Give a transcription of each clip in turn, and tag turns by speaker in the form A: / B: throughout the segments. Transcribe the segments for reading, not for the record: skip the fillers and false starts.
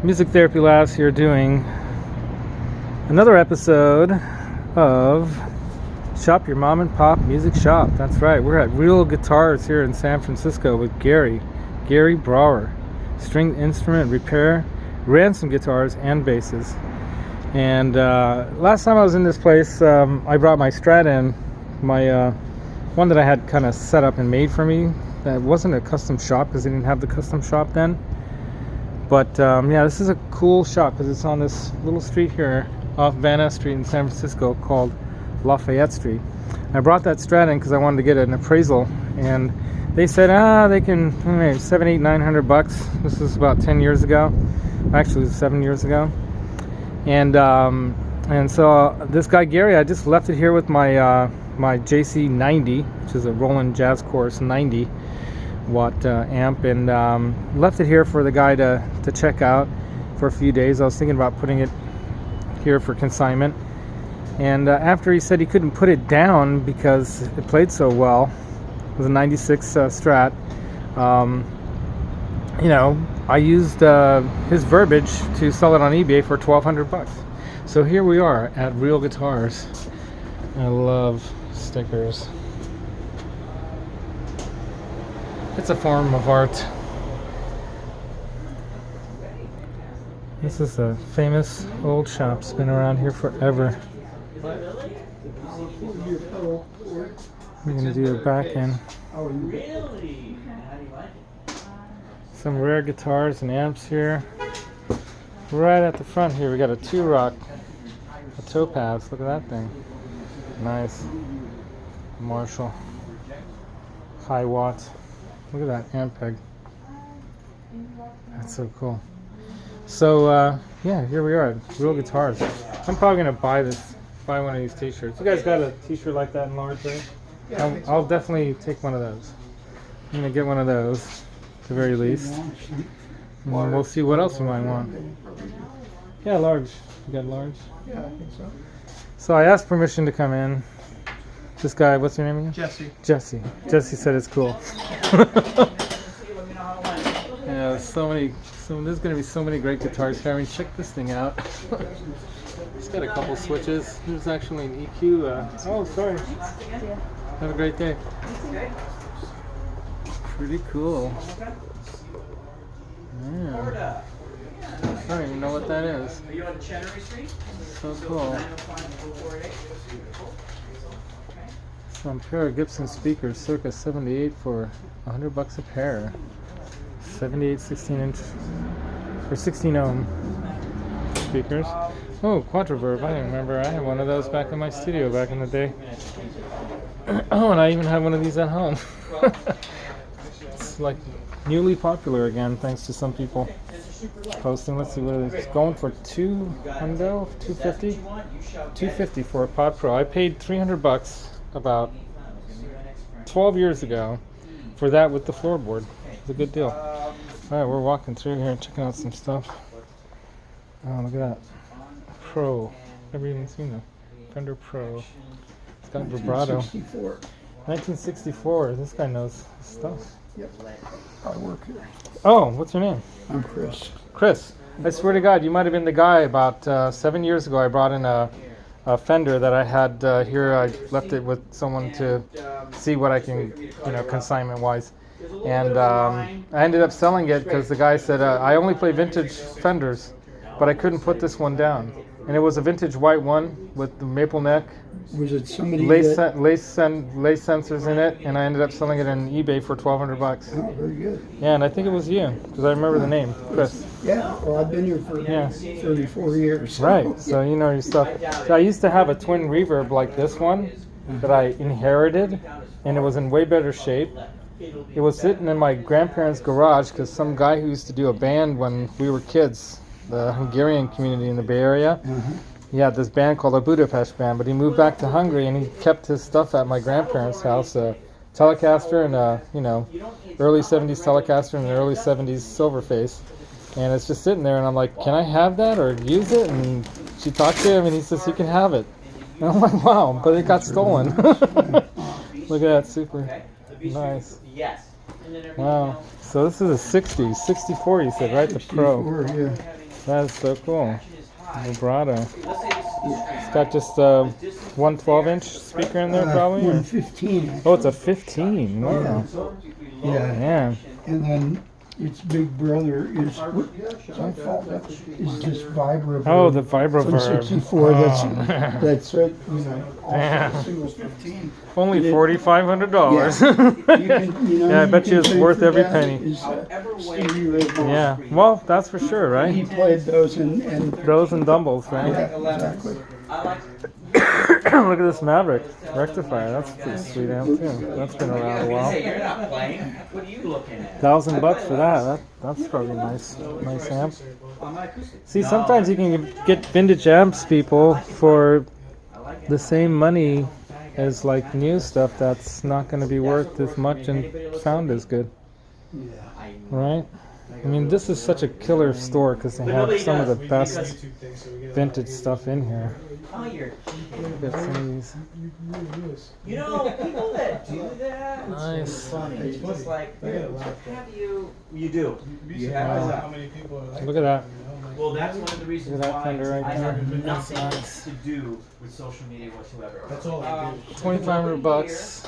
A: Music Therapy Labs here doing another episode of Shop Your Mom and Pop Music Shop. That's right, we're at Real Guitars here in San Francisco with Gary Brower, stringed instrument repair, ransom guitars and basses. And last time I was in this place, I brought my Strat in, my one that I had kind of set up and made for me. That wasn't a custom shop because they didn't have the custom shop then. But yeah, this is a cool shop because it's on this little street here off Van Ness Street in San Francisco called Lafayette Street. I brought that Strat in because I wanted to get an appraisal, and they said they can $700, $800, $900. This was about 10 years ago. Actually, it was 7 years ago. And so this guy Gary, I just left it here with my my JC 90, which is a Roland Jazz Chorus 90 watt amp, and left it here for the guy to check out for a few days. I was thinking about putting it here for consignment, and after he said he couldn't put it down because it played so well, it was a 96 Strat, you know, I used his verbiage to sell it on eBay for $1,200. So here we are at Real Guitars. I love stickers. It's a form of art. This is a famous old shop. It's been around here forever. We're going to do a back end. Some rare guitars and amps here. Right at the front here, we got a 2-rock, a Topaz. Look at that thing. Nice. Marshall. High watts. Look at that amp peg. That's so cool. So yeah, here we are at Real Guitars. I'm probably gonna buy one of these t-shirts. You guys got a t-shirt like that in large, right? I'll definitely take one of those. I'm gonna get one of those at the very least. And then we'll see what else we might want. Yeah, large. You got large?
B: Yeah, I think so.
A: So I asked permission to come in. This guy, what's your name again?
B: Jesse.
A: Jesse. Jesse said it's cool. Yeah, there's there's going to be so many great guitars here. I mean, check this thing out. It's got a couple switches. There's actually an EQ. Oh, sorry. Have a great day. Pretty cool. Yeah. I don't even know what that is.
C: Are you on Chenery Street?
A: So cool. Some pair of Gibson speakers, circa 78 for $100 a pair. 78 16-inch or 16 ohm speakers. Oh, Quadroverb. I remember I had one of those back in my studio back in the day. Oh, and I even have one of these at home. It's like newly popular again, thanks to some people posting. Let's see what it is. It's going for $250 $250 for a Pod Pro. I paid $300 about 12 years ago for that with the floorboard. It's a good deal. Alright, we're walking through here and checking out some stuff. Oh, look at that. Pro. Never even seen that. Fender Pro. It's got vibrato. 1964. This guy knows his stuff.
B: Yep. I work here.
A: Oh, what's your name?
B: I'm Chris.
A: Chris. I swear to God, you might have been the guy about 7 years ago. I brought in a Fender that I had here. I left it with someone to see what I can, consignment wise. And I ended up selling it because the guy said, I only play vintage Fenders, but I couldn't put this one down. And it was a vintage white one with the maple neck.
B: Was it somebody
A: lace sensors in it, and I ended up selling it on eBay for $1,200.
B: Oh, very good.
A: Yeah, and I think it was you, because I remember the name, Chris.
B: Yeah, well, I've been here for 34 years.
A: Right, so you know your stuff. So I used to have a twin reverb like this one that I inherited, and it was in way better shape. It was sitting in my grandparents' garage because some guy who used to do a band when we were kids, the Hungarian community in the Bay Area, he had this band called the Budapest Band, but he moved back to Hungary and he kept his stuff at my grandparents' house, a Telecaster and a, early 70s Telecaster and an early 70s Silverface. And it's just sitting there and I'm like, can I have that or use it? And she talked to him and he says, you can have it. And I'm like, wow, but it got stolen. Look at that, super nice. Wow. So this is a 60, 64 you said, right? The Pro.
B: 64, yeah.
A: That is so cool. Vibrato. It's got just one 12-inch speaker in there, probably. Or?
B: 115.
A: Oh, it's a 15. Wow.
B: Yeah.
A: Yeah.
B: And then its big brother is this Vibra.
A: Oh, the Vibra
B: from
A: Verb.
B: 64.
A: Oh.
B: That's it. You know,
A: Yeah.
B: also singles 15.
A: Only
B: It-
A: $4,500. Yeah, I bet you it's worth every penny. Yeah. Well, that's for sure, right?
B: He played those and
A: Those and Dumbles, right?
B: yeah, exactly.
A: Look at this Maverick rectifier. That's a pretty sweet amp too. That's been around a while.
C: You're not playing. What are you looking at?
A: $1,000 for that. That's probably nice amp.
C: On my acoustics.
A: See, sometimes you can get vintage amps, people, for the same money as like new stuff that's not going to be worth as much and sound as good, right? I mean, this is such a killer store because they have some of the best vintage stuff in here.
C: Oh, you're
A: Look at some of these.
C: You know, people that do that,
A: Nice.
C: it's funny. It's just like, have you? You do. You
A: Wow.
C: have.
D: How many people are like
A: Look at that.
C: Well, that's one of the reasons
A: Look at that
C: why
A: fender right
C: I
A: there.
C: have
A: That's
C: nothing
A: nice.
C: to do with social media whatsoever.
D: That's all I do.
A: $2,500.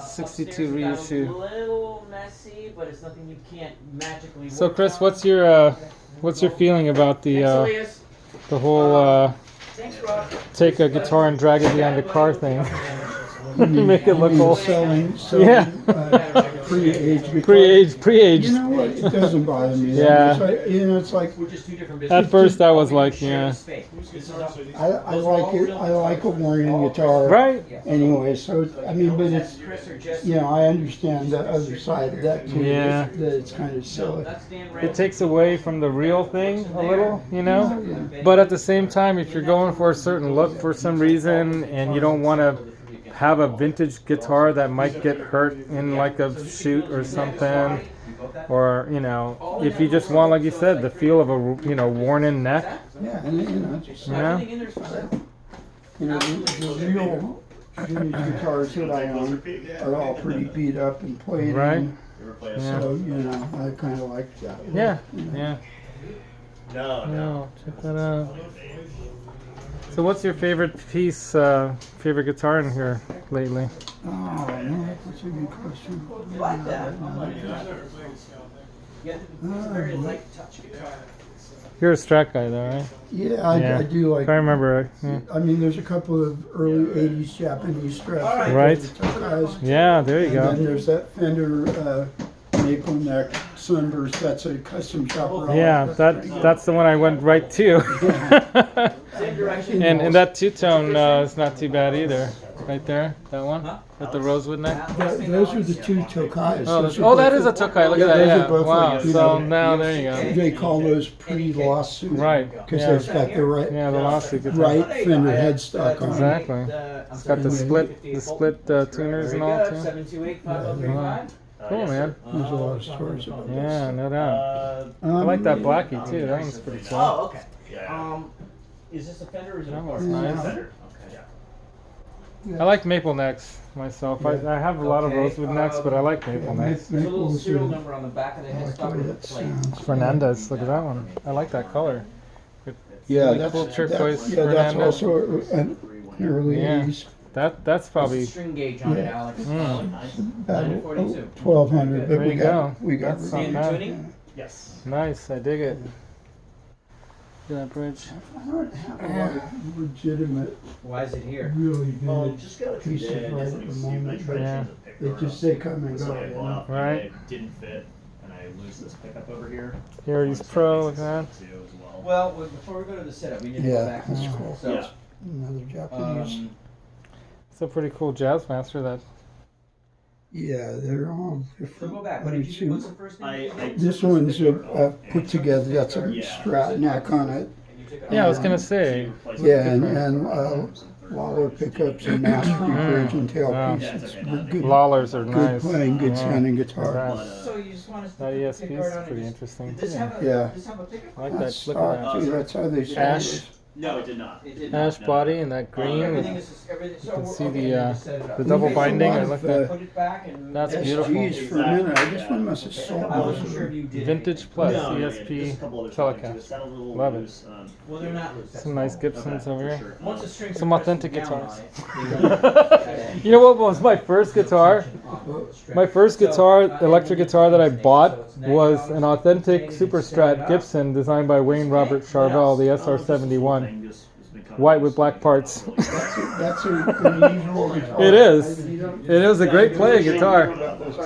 A: 62
C: upstairs we got
A: reissue.
C: A little messy, but it's nothing you can't magically.
A: So,
C: work
A: Chris,
C: on.
A: what's your feeling about
C: Thanks, Elias.
A: the whole
C: Thanks, Rob.
A: take a guitar and drag it behind a car thing? Make it look
B: I mean,
A: old.
B: selling
A: Yeah.
B: pre-aged guitars.
A: Pre-aged.
B: You know what? It doesn't bother me.
A: Yeah.
B: It's like, you know, it's like
C: We're just two different
A: At
C: businesses.
A: first, I was like, yeah,
B: I like it. I like a Warren guitar.
A: right.
B: Anyway, so I mean, but it's
C: Chris or Jesse.
B: you know I understand the other side of that too.
A: Yeah.
B: That it's kind of silly.
C: That's Dan
A: It
C: Rand.
A: takes away from the real thing a little, you know. But at the same time, if you're going for a certain look for some reason and you don't want to have a vintage guitar that might get hurt in like a shoot or something, or you know, if you just want, like you said, the feel of a worn-in neck,
B: Yeah, and you know, just
A: you know.
C: Everything in there's for sale.
B: you know, the real vintage guitars that I own are all pretty beat up and played.
A: Right.
B: in.
A: Yeah.
B: So you know, I kind of like that.
A: Yeah.
B: You know.
A: Yeah.
D: No,
A: No, check that out. So, what's your favorite piece, favorite guitar in here lately?
B: Oh no, that's a good question.
C: Like that. Yeah, it's a very light touch guitar.
A: You're a Strat guy, though, right?
B: Yeah, I do like.
A: If I remember. Yeah.
B: I mean, there's a couple of early '80s Japanese Strats.
A: Right.
B: Guys.
A: Yeah, there you
B: And
A: go.
B: then there's that Fender maple neck sunburst. That's a custom shop.
A: Yeah, that's the one I went right to.
C: Same direction.
A: and that two-tone is not too bad either. Right there, that one with the rosewood neck.
B: Those are the two Tokais.
A: That is a Tokai. Look at that.
B: those are
A: Yeah.
B: both
A: Wow.
B: like,
A: So now there you go.
B: They call those pre-lawsuit.
A: Right.
B: Because
A: Yeah.
B: they've got the right,
A: Yeah, the lawsuit guitar.
B: right Fender headstock on.
A: Exactly. It's got the split tuners and all too.
C: 728-5035.
A: Cool, man.
B: There's a lot of stories about this.
A: Yeah, no doubt. I like that Blackie too. That one's pretty cool.
C: Oh, okay.
D: Yeah.
C: Is this a Fender or is it a
A: That
C: Ford?
A: one's nice.
D: Better. Okay.
A: I like maple necks myself. I have a lot of
C: Okay,
A: rosewood necks, but I like maple necks.
C: There's a little
B: Maples
C: serial
B: are-
C: number on the back of the
B: I like the
C: headstock
B: way
C: with a
B: that
C: plate.
B: sounds.
A: Fernandez, look at that one. I like that color.
B: Yeah,
A: Really
B: that's
A: cool turquoise
B: yeah, that's
A: Fernandez.
B: also an early
A: Yeah.
B: '80s.
A: That's
C: What's the
A: probably.
C: string gauge on it,
B: Yeah.
C: Alex?
B: About
C: 42.
B: 1200, but
A: There
B: we
A: you
B: got
A: go.
B: we got
A: That's
C: Standard
A: not bad.
C: tuning?
D: Yes.
A: Nice, I dig it. Look at that bridge.
B: I don't have a lot of legitimate,
C: Why is it here?
B: really good
D: Just got a
B: pieces right at the moment, but
A: Yeah.
B: they just they come and go.
D: So I
B: You
D: bought
B: know?
D: up and
A: Right.
D: it didn't fit, and I lose this pickup over here.
A: Here he's pro, look at that.
D: Too, as well.
C: Well, before we go to the setup, we need to go
B: Yeah,
C: back.
B: that's cool.
C: So,
D: Yeah.
B: Another Japanese.
A: It's a pretty cool jazz master. That
B: Yeah, they're all
C: so
B: different.
C: go back.
B: What
C: What
B: did
C: did you,
B: you?
C: what's the first name?
B: This one's put together. That's a Strat neck on it.
A: yeah, I was gonna say.
B: Yeah, and Lawler pickups and mastery bridge and
A: Wow.
B: tailpiece. It's good,
A: Lawlers are
B: good
A: nice.
B: playing, good
A: Yeah.
B: sounding guitar.
A: Right.
C: So you just want us to
A: That
C: put the
A: ESP
C: pick
A: is
C: guard on it?
A: pretty interesting
C: Does this
A: too.
C: have a,
B: Yeah.
C: does this have a pickup?
A: I like
B: That's
A: that. Look at
B: stock
A: that.
B: too. That's how they sell
A: Ash.
B: it.
D: No, it did not.
C: It did not.
A: Ash body and that green.
C: Everything
A: With,
C: is just, everything.
A: you
C: So
A: can
C: we're-
A: see
C: okay,
A: the
C: then just set it up.
A: the double
B: There's a
A: binding.
B: lot
A: I
B: of,
A: like that.
C: Put it back and
A: That's
B: SGs
A: beautiful.
B: for a minute. I guess one must have sold
C: I wasn't
B: most
C: sure
B: of
C: if
B: them.
C: you did.
A: Vintage Plus
D: No, just a
A: ESP
D: couple other
A: Telecast.
D: It sounded a little
A: Love it.
D: loose.
C: Well, they're not loose. that's
A: Some nice
C: all.
A: Gibsons
D: Okay,
A: over
D: for
A: here.
D: sure.
C: Once the strings
A: Some
C: are pressed
A: authentic
C: down
A: guitars.
C: on it, they won't-
A: You know what was my first guitar? My first guitar, electric guitar that I bought was an authentic Super Strat Gibson designed by Wayne Robert Charvel, the SR71. White with black parts.
B: That's a unusual guitar.
A: It is. It was a great playing guitar.
B: I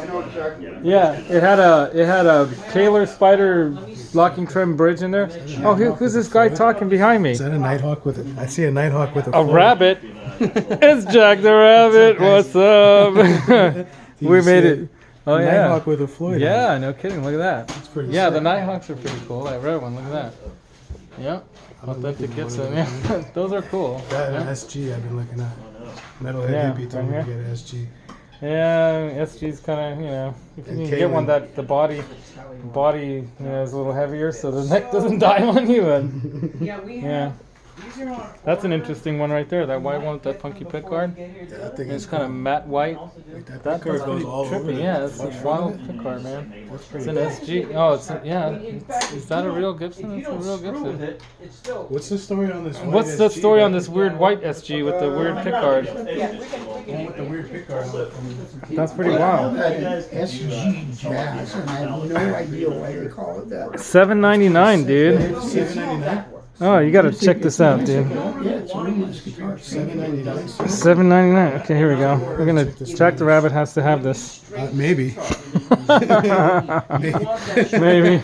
B: know exactly.
A: Yeah, it had a Kaler Spider locking trim bridge in there. Oh, who's this guy talking behind me?
E: Is that a nighthawk with a? I see a nighthawk with a.
A: A
E: float.
A: rabbit. It's Jack the Rabbit. What's up?
E: You
A: We
E: see
A: made
E: a
A: it. Oh yeah.
E: Nighthawk with a Floyd.
A: Yeah, no kidding. Look at that.
E: It's pretty.
A: Yeah, the
E: sick.
A: Nighthawks are pretty cool. That red one. Look at that. Yeah. Authentic Gibson. Yeah. Those are cool.
E: That
A: Yeah.
E: and SG I've been looking at. Metalhead
A: Yeah,
E: hippie told me
A: right
E: to get an SG.
A: Yeah, SG's kind of, if you
E: And
A: can get one
E: Kaylin.
A: that the body is a little heavier, so the neck doesn't die on you. And
C: Yeah, we
A: yeah,
C: have. These are on
A: that's an interesting one right there. That white one with that funky pick guard.
E: Yeah, I think
A: And
E: it's
A: it's kind of matte white.
E: like that.
A: That
E: pick guard
A: pretty
E: goes all over.
A: trippy.
E: it.
A: Yeah, it's a
E: Much
A: wild
E: fun.
A: pick guard, man.
E: That's
A: It's
E: pretty
A: an
E: cool.
A: SG. Oh, it's yeah.
C: In fact,
A: Is
C: if
A: that
C: you
A: a real
C: don't-
A: Gibson?
C: If you
A: It's a
C: don't
A: real
C: screw
A: Gibson.
C: with it, it's still.
E: What's the story on this? white
A: What's the
E: SG
A: story
E: that-
A: on this weird white SG with the weird pick guard?
C: Yeah, we can
E: One with the weird pick guard on it.
A: That's pretty
B: I
A: wild.
B: call that an SG Jazz, and I have no idea why they call it that.
A: $7.99, dude.
E: $7.99.
A: Oh, you gotta check this out, dude.
B: Yeah, it's a really nice guitar.
E: $7.99.
A: $7.99. Okay, here we go. We're gonna. Jack the Rabbit has to have this.
E: Maybe.
A: Maybe.
C: Maybe.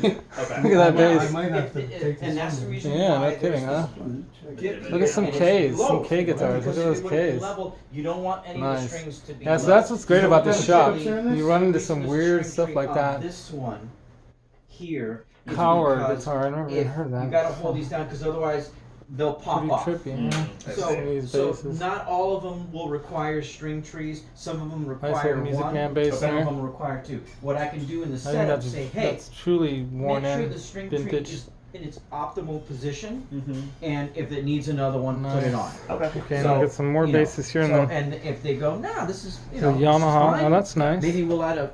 A: Look at that
E: I
A: bass.
E: might have to take
C: And
E: this
C: that's
E: one.
C: the reason
A: Yeah,
C: why
A: no kidding, huh?
C: there's
A: Look at some Ks, some K guitars. Look at those Ks.
C: You don't want any of the
A: Nice.
C: strings to be.
A: Yeah, so that's what's great about this shop.
C: Actually,
A: You run into some
C: the
A: weird
C: string
A: stuff
C: tree
A: like
C: on
A: that.
C: This one here. is
A: Power
C: because
A: guitar. I never even
C: if
A: heard
C: You
A: that.
C: gotta hold these down because otherwise they'll pop
A: Pretty
C: off.
A: trippy. Yeah. Some of these
C: So
A: basses.
C: not all of them will require string trees. Some of them
A: Nice
C: require
A: little Music
C: one.
A: Man bass
C: Some
A: there.
C: of them require two. What I can do in the
A: I think
C: setup,
A: that's
C: say, hey,
A: that's truly worn
C: make sure
A: in,
C: the string tree
A: vintage.
C: is in its optimal position,
D: Mm-hmm.
C: and if it needs another one, put it on.
D: Okay.
A: Okay,
C: So,
A: and we'll get some more
C: you know,
A: basses here in
C: so,
A: the
C: and if they go, nah, this is
A: the
C: this is
A: Yamaha.
C: fine.
A: Oh, that's nice.
C: Maybe we'll add a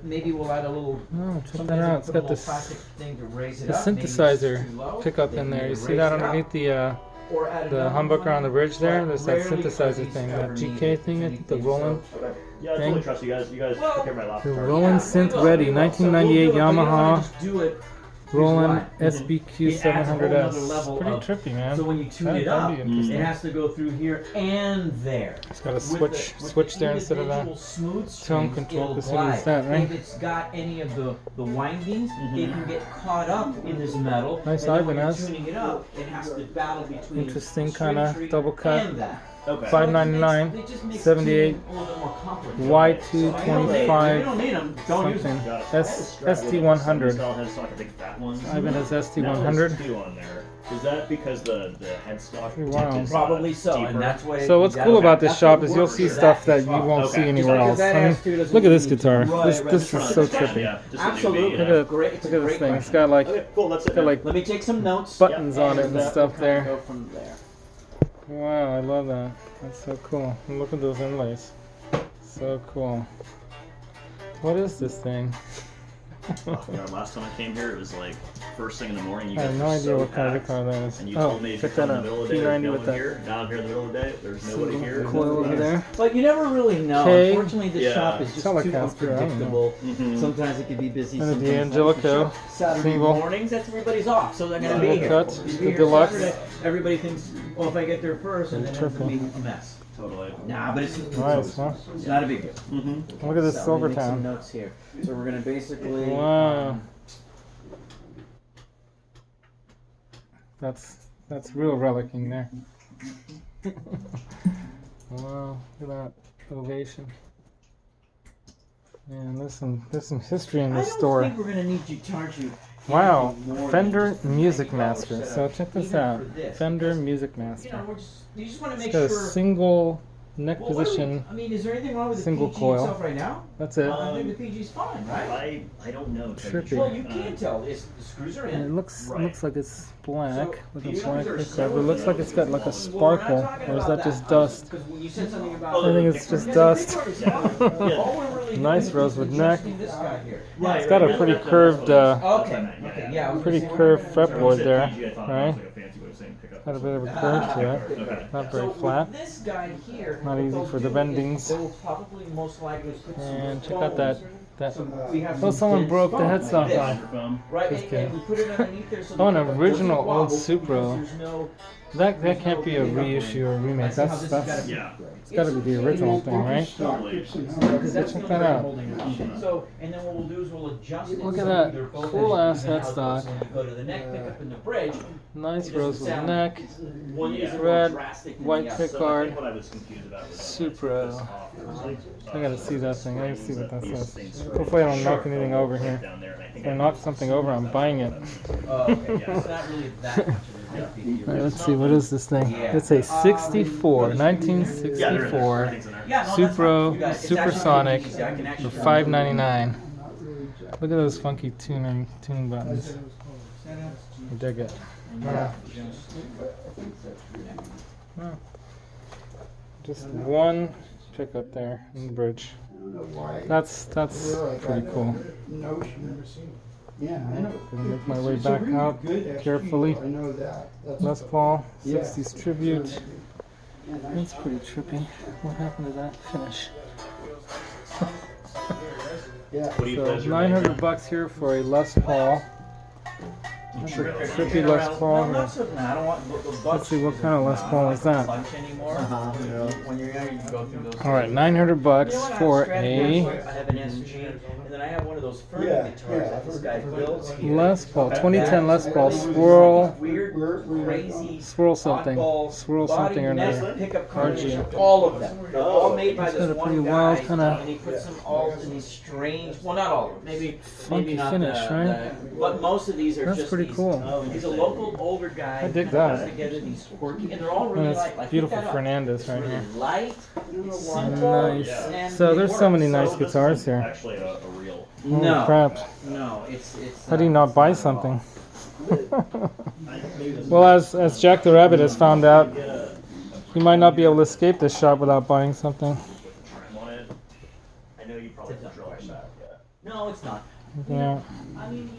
C: little.
A: Oh, check
C: sometimes
A: that
C: they
A: out. It's
C: put a
A: got
C: little
A: this
C: plastic thing to raise it
A: the
C: up. Maybe it's
A: synthesizer
C: too low.
A: pickup
C: They
A: in there.
C: can
A: You see
C: raise
A: that
C: it up.
A: underneath
C: Or add
A: the
C: another
A: humbucker
C: one,
A: on the bridge there?
C: but
A: There's that
C: rarely
A: synthesizer
C: are these
A: thing,
C: ever
A: that GK
C: needed,
A: thing,
C: if
A: the
C: anything,
A: Roland.
C: so-
D: Yeah, I
A: Thing.
D: totally trust you guys. You guys
C: Well,
D: took care of my lap.
A: The
D: start.
A: Roland Synth Ready,
C: So
A: 1998
C: we'll do it, but you don't
A: Yamaha
C: wanna just do it.
A: Roland
C: Here's why.
A: SBQ
C: It adds a whole nother
A: 700S.
C: level
A: Pretty
C: of-
A: trippy, man.
C: So when you tune
A: That'd
C: it
A: be
C: up,
A: interesting.
C: it has to go through here and there.
A: It's got a
C: With
A: switch
C: the
A: there instead of that.
C: individual smooth
A: tone
C: strings,
A: control,
C: it'll
A: 'cause who needs
C: glide.
A: that, right?
C: If it's got any of the windings, it can get caught up in this metal.
A: Nice
C: and then when you're
A: Ibanez.
C: tuning it up, it has to battle between
A: Interesting
C: the string
A: kinda
C: tree
A: double cut.
C: and that.
D: Okay.
A: $5.99,
C: It just makes
A: 78
C: tuning a little bit more complicated.
A: Y225
C: You don't need them. Don't use them.
A: something.
D: Got it.
A: ST100.
D: Style headstock, I think that one.
A: Ibanez
D: Now
A: ST100.
D: there's two on there. Is that because the headstock?
A: Wow.
D: tip is,
C: Probably so,
D: deeper?
C: and that's why.
A: So what's cool about this shop is you'll see stuff that you
D: Oh,
A: won't
D: okay.
A: see anywhere
D: Just
A: else.
C: that
A: I mean,
C: ass too doesn't
A: look at this
C: need to-
A: guitar.
C: Right,
A: This
C: right,
A: this
C: just
A: is so
C: front.
A: trippy.
D: Yeah, just a
C: Absolutely.
D: newbie,
A: Look
D: yeah.
A: at it.
C: Great. It's a
A: Look at this
C: great
A: thing.
C: question.
A: It's got like
D: Okay, cool. That's it.
A: got like
C: Let me take some notes.
A: buttons on it and
C: we'll
A: stuff
C: kinda
A: there.
C: Go from there.
A: Wow, I love that. That's so cool. And look at those inlays. So cool. What is this thing?
D: Oh, God, last time I came here, it was like first thing in the morning. You
A: I
D: guys
A: have no
D: were
A: idea
D: so
A: what kind of
D: packed,
A: guitar that is.
D: and you
A: Oh,
D: told me if you
A: check
D: come
A: that
D: in
A: out.
D: the middle of the day, there's
A: P90
D: no
A: with
D: one
A: that
D: here. Now I'm here in the middle of the day, there's nobody here.
A: coil over there.
C: But you never really know.
A: K.
C: Unfortunately, the
D: Yeah.
C: shop is just too
A: Telecaster, I don't know.
C: unpredictable.
D: Mhm.
C: Sometimes it can be busy.
A: And the
C: sometimes not.
A: D'Angelico
C: Saturday
A: single.
C: mornings, that's everybody's off, so they're gonna
A: Single
C: be here.
A: cut,
C: You'll be
A: the
C: here
A: deluxe.
C: Saturday, everybody thinks, well, if I get there first, and then it's gonna
A: Triple.
C: be a mess.
D: Totally.
C: Nah, but it's
A: Nice, huh?
C: it's not a big deal.
D: Mm-hmm.
A: Look at this
C: So, let me make some
A: Silvertown.
C: notes here. So we're gonna basically.
A: Wow. That's real relicing there. Wow, look at that ovation. Man, there's some history in
C: I
A: this
C: don't
A: store.
C: think we're gonna need to charge you.
A: Wow,
C: anything more
A: Fender
C: than just
A: Music
C: $90
A: Master.
C: setup,
A: So check this
C: even
A: out.
C: for this,
A: Fender
C: because,
A: Music
C: You know,
A: Master.
C: you just want to
A: It's
C: make
A: got a
C: sure.
A: single neck
C: Well, what do we-
A: position.
C: I mean, is there anything wrong with
A: Single
C: the PG
A: coil.
C: itself right now?
A: That's it.
C: I think the PG's fine, right?
D: I don't know.
A: Trippy.
C: Well, you can tell. The screws are
A: And it
C: in.
A: looks
D: Right.
A: looks like it's black
C: So,
A: with a
C: these
A: black
C: screws are
A: pickup. It
C: so
A: looks like it's got like a
C: Well,
A: sparkle,
C: we're not talking
A: or is
C: about
A: that just dust?
C: Because when you said something about
D: Oh,
A: I think
D: the
A: it's just
D: pickup.
A: dust.
C: all we're really
A: Nice
C: doing is
A: rosewood neck.
C: adjusting this guy here.
A: It's got a pretty curved,
C: Okay. Okay. Yeah. I was
A: pretty
C: gonna say,
A: curved
C: we're not-
A: fretboard there,
D: I thought it was
A: right?
D: like a fancy way of saying pickup.
A: Got a bit of a curve to it.
D: Okay.
A: Not
C: So
A: very
C: with
A: flat.
C: this guy here,
A: Not
C: what
A: easy
C: they'll
A: for the
C: do is
A: bendings.
C: they'll probably most likely put some
A: And check out that. That.
C: we have
A: Oh,
C: some
A: someone
C: dense
A: broke the
C: foam
A: headstock
C: like this,
A: off.
D: Microphone.
C: right?
A: Just
C: And
A: kidding.
C: we put it underneath there so
A: Oh, an
C: the pickup
A: original
C: doesn't
A: old
C: wobble
A: Supro.
C: because there's no-
A: That can't be a reissue or remake. That's
D: Yeah.
A: it's got to be the original thing, right?
C: Because that's
A: Check
C: the
A: that
C: only
A: out.
C: holding it up. So, and then what we'll do is we'll adjust it.
A: Look
C: so
A: at that
C: either both
A: cool
C: edges
A: ass
C: even out,
A: headstock.
C: so when you go to the neck pickup in the bridge,
A: Nice
C: it doesn't
A: rosewood
C: sound-
A: neck.
C: one is more
A: Red,
C: drastic than
A: white
C: the other.
A: pick
D: So I
A: guard.
D: think what I was confused about was
A: Supro.
D: this off. There was like,
A: I gotta see that thing. I gotta see what that
D: these
A: says.
D: things
A: Hopefully I don't knock anything over here.
D: down there, and I think
A: If I knock something over, I'm buying it.
C: Oh, okay, yeah, it's not really that much of a big deal.
A: Alright, let's see. What is this thing? It's a 64, 1964
C: Yeah, no, that's
A: Supro
C: fine. You got it. It's actually
A: Supersonic
C: pretty easy. I can actually
A: for $5.99. Look at those funky tuning buttons. I dig it. Wow. Wow. Just one pickup there in the bridge. That's pretty cool.
B: Yeah, I know.
A: Gonna make my way
B: It's a
A: back
B: really
A: out
B: good SG,
A: carefully.
B: I know that. That's
A: Les Paul,
B: Yeah.
A: 60s tribute.
B: yeah,
A: That's pretty trippy. What happened to that finish?
B: yeah.
D: What do you
A: So
D: pleasure
A: 900 bucks here for a Les Paul. That's a trippy Les Paul.
C: No, not so, no, I don't want the
A: Let's
C: bucks.
A: see what kind of Les Paul is that.
C: Punch anymore. When you're young, you can go through those.
A: All right, 900 bucks
C: You know what,
A: for
C: I have an SG, and then I have one of those Fern
B: Yeah,
C: guitars that this guy builds here.
A: Les Paul, 2010 Les Paul swirl,
C: Weird, crazy,
A: swirl something,
C: oddball,
A: swirl
C: body
A: something or
C: neck
A: another.
C: pickup
A: RG.
C: combination, all of them. They're all made by
A: It's
C: this
A: got a
C: one
A: pretty
C: guy,
A: wild kinda
C: and he puts them all in these strange. Well, not all of them. Maybe
A: Funky
C: not
A: finish,
C: the,
A: right?
C: but most of these are
A: That's
C: just
A: pretty
C: these,
A: cool.
C: He's a local older guy.
A: I dig
C: who puts
A: that.
C: together these quirky, and they're all
A: And
C: really
A: it's
C: light. Like,
A: beautiful
C: pick that up.
A: Fernandez
C: It's
A: right
C: really
A: here.
C: light. It's simple.
A: Nice.
C: and
A: So
C: it
A: there's so
C: works.
A: many nice
D: So this
A: guitars
D: is
A: here.
D: Actually, a real.
A: Holy
C: No.
A: crap.
C: No, it's.
A: How do you not buy something? Well, as Jack the Rabbit has found out, you might not be able to escape this shop without buying something.
D: Trim on it. I know you probably
C: It's a
D: drill
C: question.
D: that. Yeah.
C: No, it's not.
A: Yeah.
C: I mean,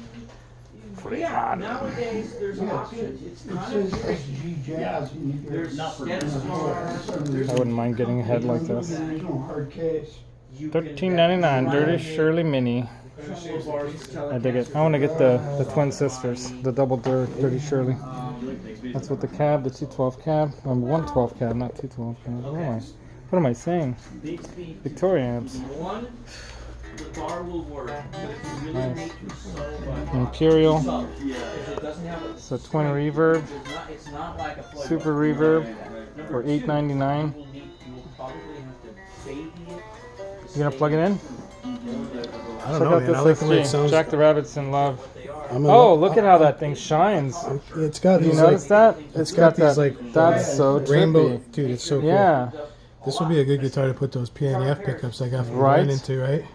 C: yeah. Nowadays, there's options. It's
B: It
C: kind
B: says
C: of great.
B: SG Jazz. and you
C: There's
D: Not for
C: dance
D: me.
C: cars.
A: I wouldn't mind getting a head like this.
B: There's no hard case.
C: You can
A: $13.99, Dirty
C: run
A: Shirley Mini.
C: couple of bars to
A: I dig it. I want to get the twin sisters, the double Dirty Shirley. That's what the cab, the 212 cab, 112 cab, not 212 cab. What am I saying?
C: Bixby
A: Victoria amps.
C: one, the bar will work. But if you really
A: Nice.
C: make your soul,
A: Imperial.
C: if it doesn't have a
A: So twin reverb,
C: it's not like a plug.
A: super reverb
C: Number
A: for
C: two,
A: $8.99.
C: you'll probably have to baby it.
A: You gonna plug it in?
E: I
A: Check
E: don't know,
A: out
E: man. I like the way it
A: this
E: sounds.
A: Jack the Rabbit's in love.
E: I'm in
A: Oh,
E: love-
A: look at how that thing shines.
E: It's got
A: Did you
E: these
A: notice
E: like,
A: that?
E: it's got these
A: that.
E: like
A: That's so
E: rainbow,
A: trippy.
E: dude. It's so cool.
A: Yeah,
E: This would be a good guitar to put those PNF pickups I got from
A: Right.
E: Ryan into, right?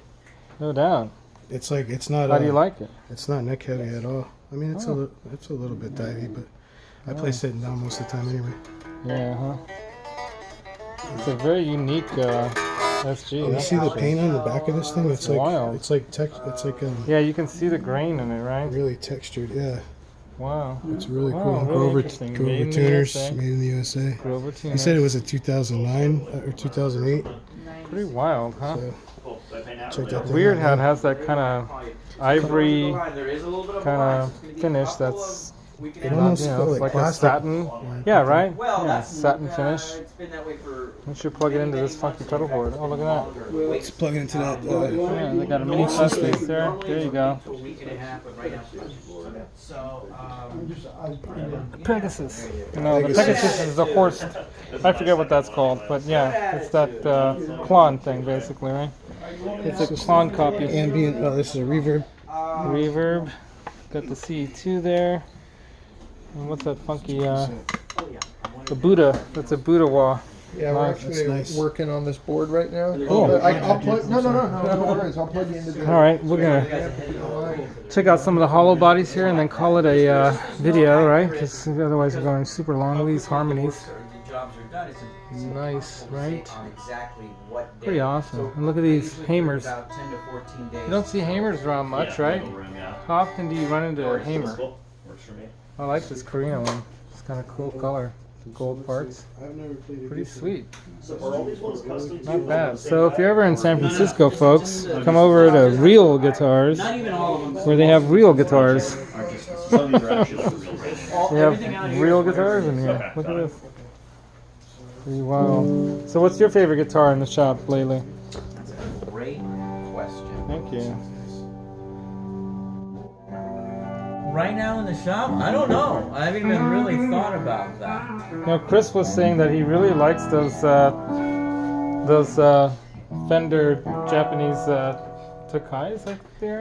A: no doubt.
E: It's like it's not.
A: How do you like it?
E: It's not neck heavy at all. I mean, it's
A: Oh.
E: it's a little bit divey, but I play sitting down most of the time anyway.
A: Yeah, huh? It's a very unique SG.
E: Oh, you
A: that's
E: see the
A: for sure.
E: paint on the back of this thing? It's like
A: Wild.
E: it's like
A: Yeah, you can see the grain in it, right?
E: really textured. Yeah,
A: Wow.
E: it's really
A: Wow,
E: cool.
A: really
E: Grover
A: interesting. Made
E: Grover
A: in the
E: tuners,
A: USA.
E: made in the USA.
A: Grover
E: He said it was a 2009 or 2008.
A: pretty wild, huh?
E: So
D: Cool. So I pay now.
E: check that thing
A: Weird
E: out,
A: how it
E: man.
A: has that kind of ivory
C: There is a little bit of
A: kind
C: line,
A: of
C: so it's gonna be a
A: finish
C: couple
A: that's
C: we can
E: It
C: have-
E: almost
A: you know,
E: felt
A: it's
E: like
A: like a
E: plastic.
A: satin. Yeah, right?
C: Well,
A: Yeah,
C: that's
A: satin finish.
C: It's been that way for.
A: We should plug it into this funky pedal board. Oh, look at that.
E: Let's plug it into that.
A: Yeah, they got a mini fuzz face there. There you go.
C: A week and a half, but right now. So,
A: Pegasus. No, the Pegasus is the horse. I forget what that's called, but yeah, it's that clon thing basically, right? It's a clon copy.
E: Ambient. Oh, this is a reverb.
A: Reverb. Got the CE2 there. And what's that funky? The Buddha. That's a Buddha wah.
B: Yeah, we're
A: Nice,
B: actually
E: nice.
B: working on this board right now.
A: Cool.
B: But I'll plug. No, worries. I'll plug you into the.
A: All right, we're gonna check out some of the hollow bodies here and then call it a video, right? Because otherwise we're going super long. These harmonies,
C: The jobs are done. It's
A: nice, right?
C: on exactly what day.
A: Pretty awesome. And look at these hamers.
C: About 10 to 14 days.
A: You don't see hamers around much,
D: Yeah,
A: right?
D: little room, yeah.
A: How often do you run into a
D: Works,
A: hamer?
D: that's cool. Works for me.
A: I like this Korean one. It's kind of cool color. The gold parts.
E: I've never played a
A: Pretty
E: good
A: sweet.
D: So are all these ones custom too?
A: Not bad. So if you're ever in San Francisco, folks, come over to Real Guitars,
C: Not even all of them.
A: where they have real guitars.
D: Some of these are actually really good.
A: They have real guitars in here.
D: Okay,
A: Look at
D: got it.
A: this. Pretty wild. So what's your favorite guitar in the shop lately?
C: That's a great question.
A: Thank you.
C: Right now in the shop, I don't know. I haven't even really thought about that.
A: You know, Chris was saying that he really likes those Fender Japanese Tokais, like there.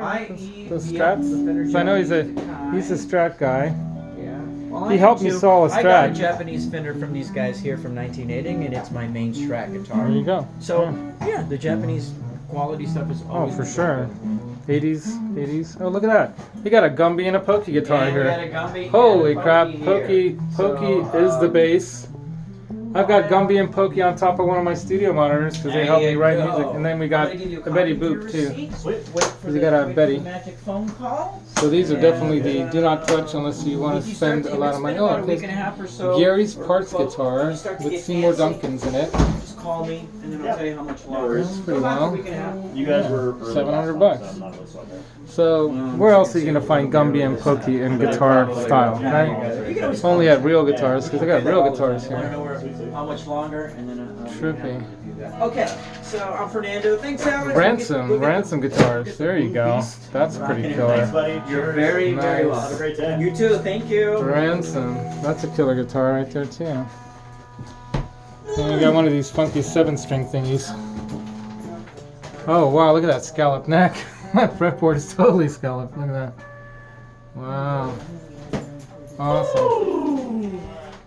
A: Those Strats. So I know he's a Strat guy.
C: Yeah. Well,
A: He
C: I
A: helped
C: am
A: me
C: too.
A: sell a
C: I got a
A: Strat.
C: Japanese Fender from these guys here from 1980, and it's my main Strat guitar.
A: There you go.
C: So
A: Yeah.
C: yeah, the Japanese quality stuff is
A: Oh,
C: always
A: for
C: been
A: sure.
C: good.
A: 80s. Oh, look at that. You got a Gumby and a Pokey guitar
C: And we got
A: here.
C: a Gumby
A: Holy
C: and a
A: crap.
C: Pokey here.
A: Pokey
C: So,
A: is the bass. I've got Gumby and Pokey on top of one of my studio monitors because they
C: There
A: help me
C: you
A: write
C: go.
A: music. And then we
C: I'm
A: got
C: gonna give you
A: a Betty
C: copy of your
A: Boop too.
C: receipts. Wait for
A: You gotta have
C: wait
A: Betty.
C: for the magic phone call.
A: So these are
C: And,
A: definitely the do not touch unless you want
C: If
A: to
C: you start
A: spend
C: to-
A: a lot of
C: it's
A: money.
C: been about
A: Oh,
C: a week
A: there's
C: and a half or so.
A: Gary's
C: or
A: parts
C: close.
A: guitar
C: When you start to
A: with
C: get
A: Seymour
C: fancy,
A: Duncan's in it.
C: Just call me and then I'll tell you how much longer.
D: worries.
A: That's pretty
C: Go back a
A: well.
C: week and a half.
D: You guys were early
A: 700
D: last
A: bucks.
D: month, so I'm not really sweating it.
A: So where else are you gonna find Gumby and Pokey in guitar style?
C: You
A: Right?
C: can always
A: Only at Real Guitars because I got real guitars
C: I want to
A: here.
C: know how much longer, and then
A: Trippy.
C: Okay, so I'm Fernando. Thanks, Alex.
A: Ransom guitars. There you go. That's pretty
D: Thanks,
A: killer.
D: buddy.
C: You're very, very
A: Nice.
C: welcome.
D: Have a great day.
C: You too. Thank you.
A: Ransom. That's a killer guitar right there too. And we got one of these funky 7-string thingies. Oh wow, look at that scallop neck. My fretboard is totally scalloped. Look at that. Wow. Awesome.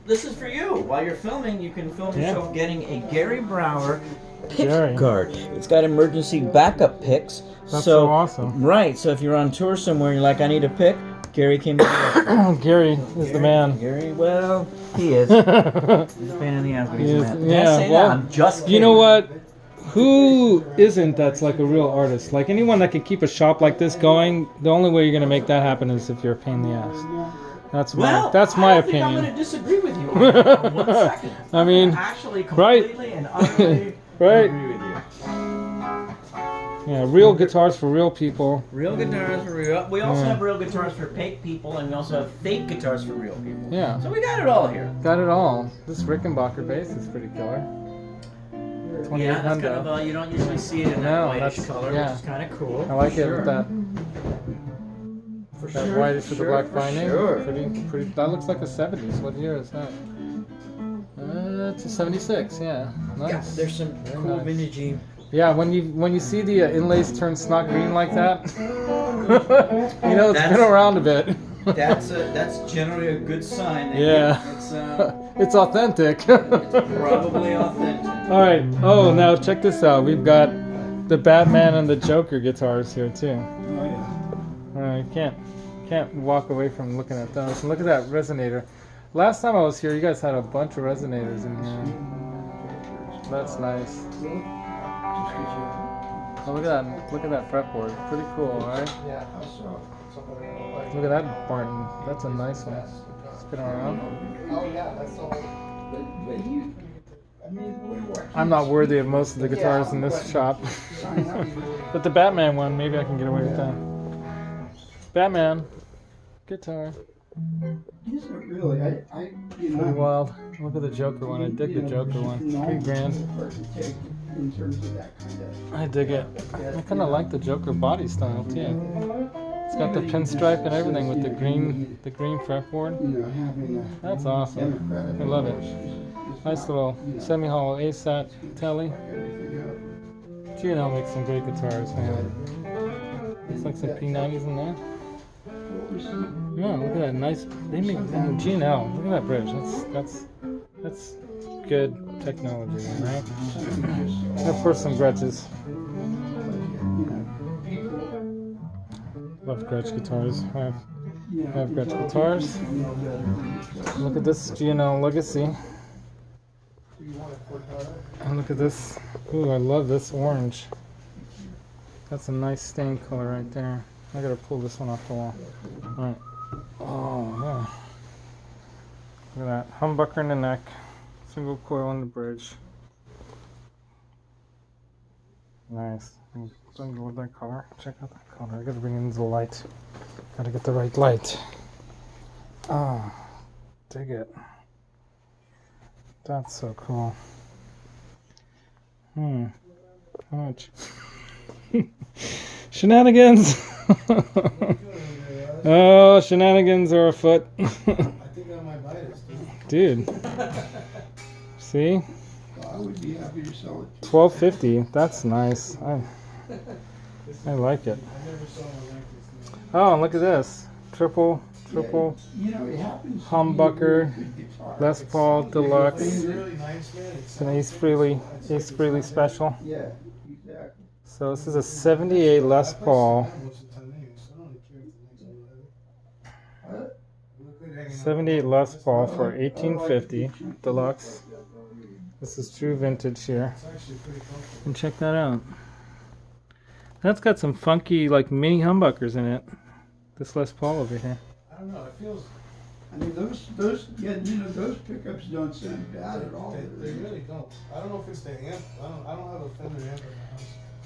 C: This is for you. While you're filming, you can film
A: Yeah.
C: yourself getting a Gary Brower pick
A: Gary.
C: guard. It's got emergency backup picks.
A: That's so awesome.
C: Right. So if you're on tour somewhere and you're like, I need a pick, Gary came by.
A: Gary is the man.
C: Gary, well, he is. He's a pain in the ass, but he's
A: He
C: a
A: is,
C: man. Did I
A: yeah,
C: say
A: well,
C: that? I'm just kidding.
A: You know what? Who isn't that's like a real artist? Like anyone that can keep a shop like this going, the only way you're gonna make that happen is if you're a pain in the ass. That's my
C: Well,
A: that's my
C: I don't think I'm
A: opinion.
C: going to disagree with you on 1 second.
A: I mean,
C: Actually,
A: right.
C: completely and utterly
A: Right.
C: agree with you.
A: Yeah, real guitars for real people.
C: Real guitars for real. We also
A: Yeah.
C: have real guitars for fake people, and we also have fake guitars for real people.
A: Yeah,
C: So we got it all here.
A: got it all. This Rickenbacker bass is pretty killer.
C: Yeah, that's kind
A: 28
C: of you don't usually see it in
A: No,
C: that whitish
A: that's-
C: color,
A: yeah.
C: which is kind of cool.
A: I like it
C: Sure.
A: with that
C: For
A: that
C: sure,
A: whitish with the
C: sure,
A: black
C: for
A: binding.
C: Sure.
A: Pretty. That looks like a 70s. What year is that? It's a 76. Yeah, nice.
C: Yeah, there's some
A: Very
C: cool
A: nice.
C: vintagey.
A: Yeah, when you see the inlays turn snot green like that, you know it's
C: That's-
A: been around a bit.
C: That's generally a good sign. That
A: Yeah.
C: It's
A: It's authentic.
C: probably authentic.
A: All right. Oh, now check this out. We've got the Batman and the Joker guitars here too.
B: Oh yeah.
A: All right, can't walk away from looking at those. And look at that resonator. Last time I was here, you guys had a bunch of resonators in here. That's nice. Oh, look at that fretboard. Pretty cool, right?
B: Yeah. I saw something I don't like.
A: Look at that Barton. That's a nice one. Spin around.
B: Oh yeah, that's all. But he, I mean, what
A: I'm not worthy of most of the guitars in this shop. But the Batman one, maybe I can get away with that. Batman guitar.
B: isn't really. I you
A: Pretty
B: know.
A: wild. Look at the Joker one. I dig the Joker one. Pretty grand.
B: In terms of that kind of.
A: I dig it. I kind of like the Joker body style too. It's got the pinstripe and everything with the green fretboard.
B: You know, having a
A: That's awesome.
B: Democratic.
A: I love it. Nice little semi-hollow ASAT telly. G&L makes some great guitars, man. Looks like some P90s in there. Yeah, look at that nice. They make G&L. Look at that bridge. That's good technology, right? And of course, some Gretches. Love Gretsch guitars. I have Gretsch guitars. Look at this G&L Legacy. And look at this. Ooh, I love this orange. That's a nice stain color right there. I gotta pull this one off the wall. Alright. Oh, yeah. Look at that. Humbucker in the neck. Single coil in the bridge. Nice. Don't go with that color. Check out that color. I gotta bring in the light. Gotta get the right light. Oh, dig it. That's so cool. How much? Shenanigans! Oh, shenanigans are afoot.
E: I think I might buy this,
A: Dude. See?
B: I would be happy to sell it.
A: $12.50. That's nice. I like it.
E: I never saw one like this.
A: Oh, and look at this. Triple
B: You know, it happens.
A: humbucker, Les Paul Deluxe.
E: It's really nice, man.
A: It's an Ace Frehley special.
B: Yeah, exactly.
A: So this is a 78 Les Paul. 78 Les Paul for $18.50 Deluxe. This is true vintage here. And check that out. That's got some funky like mini humbuckers in it. This Les Paul over here.
E: I don't know. It feels.
B: I mean, those pickups don't sound bad at all.
E: They really don't. I don't know if it's the amp. I don't have a Fender amp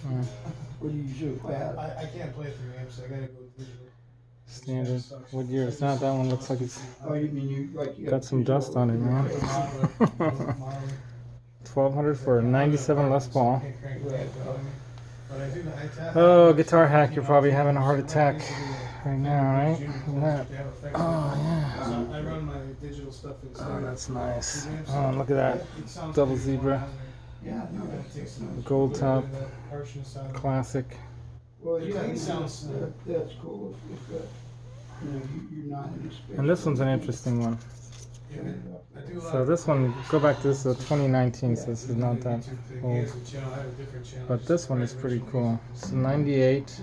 E: in my house.
B: What do you usually play out?
E: I can't play through amps. I gotta go digital.
A: Standard. What year is that? That one looks like it's
B: Oh, you mean you
A: got some dust on it, man. 1200 for a 97 Les Paul. Oh, Guitar Hack, you're probably having a heart attack right now, right? Look at that. Oh, yeah.
E: I run my digital stuff in
A: Oh, that's nice. Oh, look at that. Double zebra.
B: Yeah, no,
A: Gold top. Classic.
B: well, yeah, that's cool. If you're not in a space.
A: And this one's an interesting one. So this one, go back to this, 2019, so this is not that old. But this one is pretty cool. It's a 98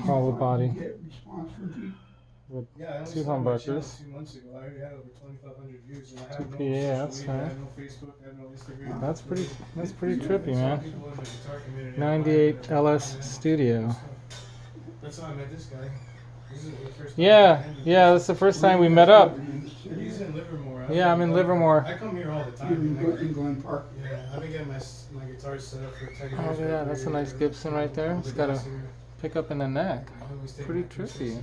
A: hollow body with two humbuckers. 2 PA, that's right. That's pretty trippy, man. 98 LS Studio.
E: That's how I met this guy.
A: Yeah, that's the first time we met up.
E: He's in Livermore.
A: Yeah, I'm in Livermore.
E: I come here all the
B: You're
E: time.
B: in Glen Park.
E: Yeah, I've been getting my guitars set up for 10 years.
A: Oh, look at that. That's a nice Gibson right there. It's got a pickup in the neck. Pretty trippy.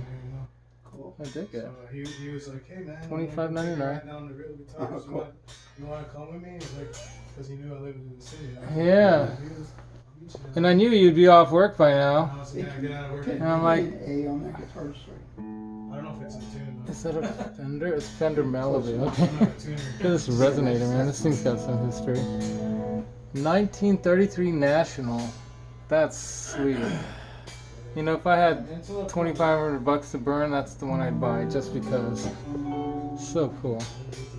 B: Cool.
A: I dig it.
E: So he was like, hey man,
A: $25.99.
E: ride down the real guitars. You want to come with me? He's like, because he knew I lived in the city.
A: Yeah. And I knew you'd be off work by now.
E: I was like, get out of work.
A: And I'm like,
B: A on that guitar string.
E: I don't know if it's a tune.
A: is that a Fender? It's Fender Melody. Okay.
E: I'm not a tuner.
A: Look at this resonator, man. This thing's got some history. 1933 National. That's sweet. You know, if I had $2,500 to burn, that's the one I'd buy just because. So cool.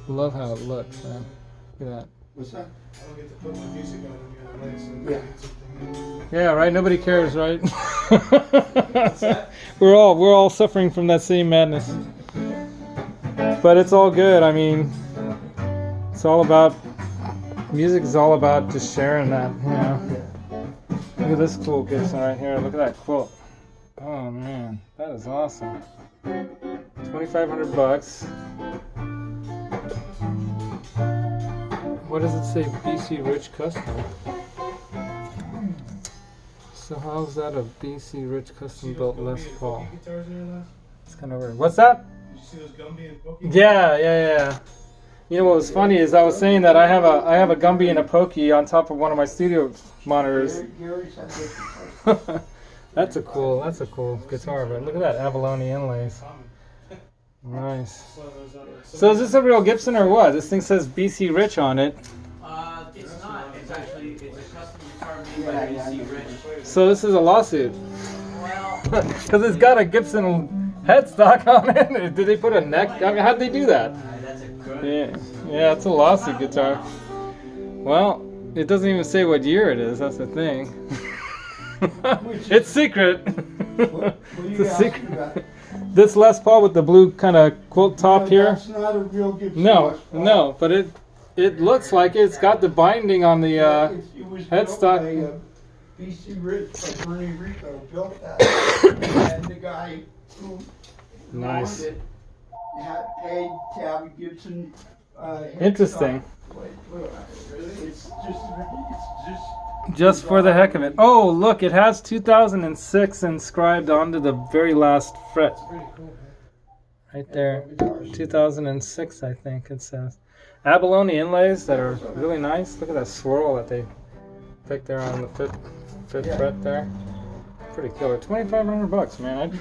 A: Love how it looks, man. Look at that.
B: What's that?
E: I don't get to put my music on any other way, so
B: Yeah.
E: it's something.
A: Yeah, right. Nobody cares, right? we're all suffering from that same madness. But it's all good. I mean, it's all about music. Is all about just sharing that. You know. Look at this cool Gibson right here. Look at that quote. Oh man, that is awesome. $2,500. What does it say? BC Rich Custom. So how's that a BC Rich Custom built Les Paul?
E: Guitars in your last?
A: It's kind of weird. What's that?
E: Did you see those Gumby and Pokey?
A: Yeah. You know what was funny is I was saying that I have a Gumby and a Pokey on top of one of my studio monitors.
B: Gary's had this.
A: That's a cool guitar, but look at that abalone inlays. Nice. So is this a real Gibson or what? This thing says BC Rich on it.
C: It's not. It's actually a custom guitar made by BC Rich.
A: So this is a lawsuit.
C: Well,
A: Because it's got a Gibson headstock on it. Did they put a neck? I mean, how'd they do that?
C: That's a good.
A: Yeah, it's a lawsuit guitar. Well, it doesn't even say what year it is. That's the thing. It's secret. It's a secret. This Les Paul with the blue kind of quilt top here.
B: That's not a real good
A: No, no, but it looks like it's got the binding on the
B: It was
A: headstock.
B: built by BC Rich, by Bernie Rico, built that. And the guy who
A: Nice.
B: owned it had paid Tabby Gibson.
A: Interesting.
B: It's just
A: Just for the heck of it. Oh, look, it has 2006 inscribed onto the very last fret.
E: Pretty cool, man.
A: Right there. 2006, I think it says. Abalone inlays that are really nice. Look at that swirl that they picked there on the fifth fret there. Pretty killer. $2,500, man.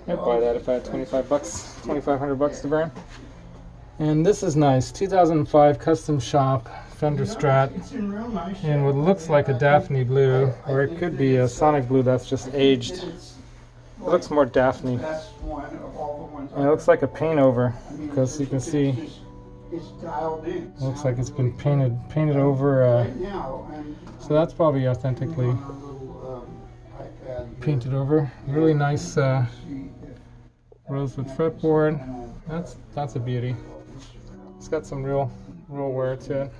A: I'd buy that if I had $2,500 to burn. And this is nice. 2005 custom shop Fender Strat.
B: it's in real nice shape.
A: And what looks like a Daphne blue, or it could be a Sonic blue that's just aged. It looks more Daphne.
B: That's one of all the ones.
A: And it looks like a paint over,
B: I mean,
A: because you can see it
B: it's dialed in.
A: looks like it's been painted over.
B: Right now, and
A: So that's probably authentically
B: on our little iPad here.
A: painted over. Really nice
B: See if
A: rosewood fretboard. That's a beauty. It's got some real wear to it.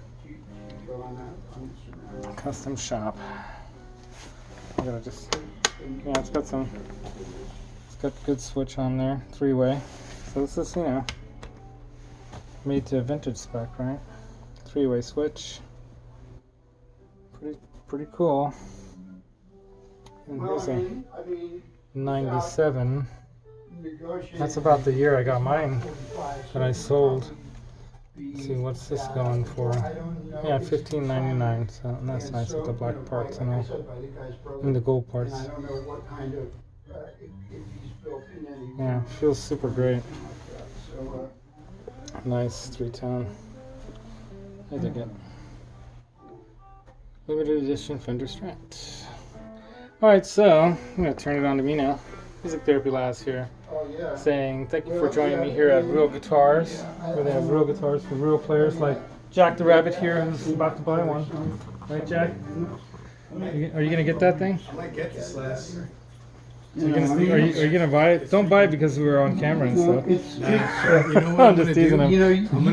B: go on that on Instagram.
A: Custom shop. I'm gonna just, yeah, it's got good switch on there, 3-way. So this is, made to vintage spec, right? 3-way switch. Pretty cool. And
B: Well,
A: here's
B: I
A: a
B: mean,
A: 97.
B: negotiate.
A: That's about the year I got mine that I sold.
B: Be-
A: Let's see, what's this going for?
B: I don't know.
A: Yeah,
B: It's
A: $15.99. So and that's
B: and
A: nice
B: so,
A: with the black parts
B: like
A: and
B: I
A: all,
B: said, by the guy's brother,
A: and the gold
B: and
A: parts.
B: I don't know what kind of if he's built in any.
A: Yeah, feels super great.
B: So
A: Nice 3-tone. I dig it. Limited edition Fender Strat. Alright, so I'm going to turn it on to me now. Music Therapy Labs here,
B: oh yeah.
A: saying thank you for joining me here at Real Guitars, where they have real guitars for real players like Jack the Rabbit here, who's about to buy one. Right, Jack? Are you going to get that thing?
E: I might get this last.
A: Are you gonna buy it? Don't buy it because we were on camera and stuff.
B: It's
E: You know what
A: I'm
E: I'm
A: just
E: gonna
A: teasing
E: do?
A: him.
B: you know,
E: I'm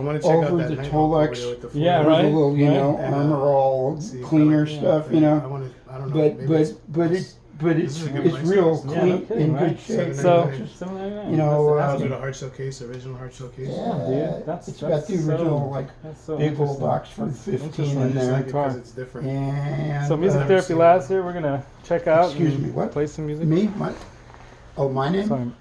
E: gonna check out
B: over the
E: that
B: Tolex.
E: with the full-
A: Yeah,
B: There's
A: right.
B: a little,
A: right.
E: And,
B: armor all
E: see if I
B: cleaner
E: like-
B: stuff,
E: I wanna, I don't know. maybe it's-
B: but
E: This is a good
B: it's
E: price.
B: real
A: Yeah, no
B: clean,
A: kidding,
B: in
A: right?
B: good shape.
A: So,
E: $7.99.
A: $7.99.
B: You know,
A: That's
E: Comes
A: the
E: with a hard shell case, original hard shell case.
A: Yeah, dude. That's
B: it's got the original like
A: that's so
B: big old
A: interesting.
B: Oxford 15
E: I
B: in
E: just
B: there.
E: like it 'cause it's different.
B: And
A: So Music
E: I've
A: Therapy
E: seen
A: Labs
E: that.
A: here. We're gonna check out.
B: Excuse
A: and
B: me, what?
A: Play some music.
B: Me? My name?
A: Sorry,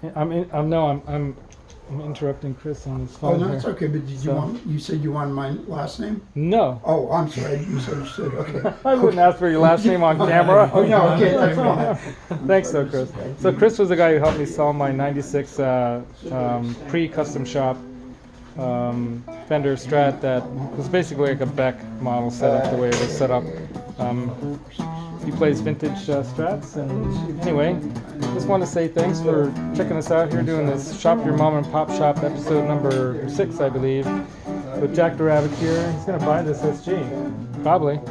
A: I'm interrupting Chris on his
B: Oh,
A: phone
B: no,
A: here.
B: it's okay. But did
A: So-
B: you said you wanted my last name?
A: No,
B: Oh, I'm sorry. You misunderstood. Okay.
A: I wouldn't ask for your last name on camera.
B: Oh no, okay, that's fine.
A: Thanks, though, Chris. So Chris was the guy who helped me sell my '96 pre-custom shop Fender Strat that was basically like a Beck model setup, the way it was set up. He plays vintage Strats, and anyway, just want to say thanks for checking us out here, doing this Shop Your Mom and Pop Shop episode number 6, I believe, with Jack the Rabbit here. He's gonna buy this SG, probably.